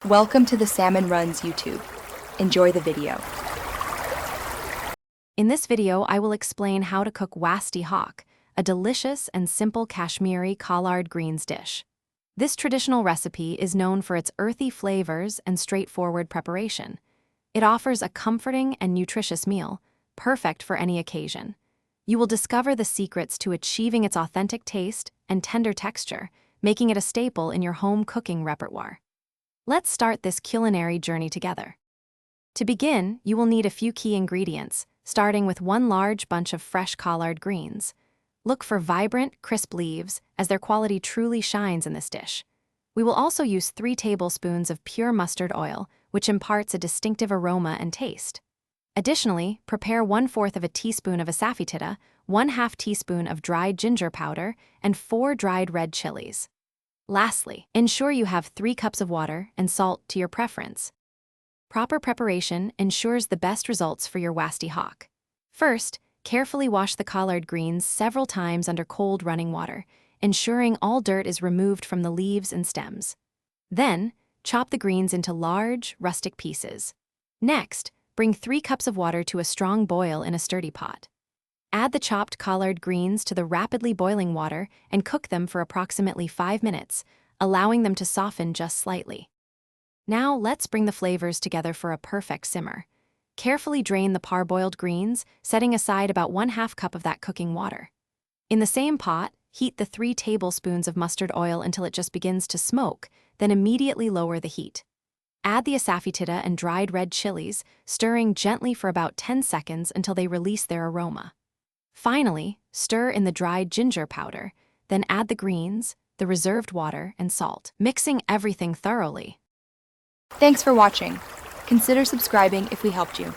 Welcome to the Salmon Runs YouTube. Enjoy the video. In this video, I will explain how to cook Wasti Haak, a delicious and simple Kashmiri collard greens dish. This traditional recipe is known for its earthy flavors and straightforward preparation. It offers a comforting and nutritious meal, perfect for any occasion. You will discover the secrets to achieving its authentic taste and tender texture, making it a staple in your home cooking repertoire. Let's start this culinary journey together. To begin, you will need a few key ingredients, starting with one large bunch of fresh collard greens. Look for vibrant, crisp leaves, as their quality truly shines in this dish. We will also use 3 tablespoons of pure mustard oil, which imparts a distinctive aroma and taste. Additionally, prepare 1/4 of a teaspoon of asafoetida, 1/2 teaspoon of dried ginger powder, and 4 dried red chilies. Lastly, ensure you have 3 cups of water and salt to your preference. Proper preparation ensures the best results for your Wasti Haak. First, carefully wash the collard greens several times under cold running water, ensuring all dirt is removed from the leaves and stems. Then, chop the greens into large, rustic pieces. Next, bring 3 cups of water to a strong boil in a sturdy pot. Add the chopped collard greens to the rapidly boiling water and cook them for approximately 5 minutes, allowing them to soften just slightly. Now let's bring the flavors together for a perfect simmer. Carefully drain the parboiled greens, setting aside about 1/2 cup of that cooking water. In the same pot, heat the 3 tablespoons of mustard oil until it just begins to smoke, then immediately lower the heat. Add the asafoetida and dried red chilies, stirring gently for about 10 seconds until they release their aroma. Finally, stir in the dried ginger powder, then add the greens, the reserved water, and salt, mixing everything thoroughly. Thanks for watching. Consider subscribing if we helped you.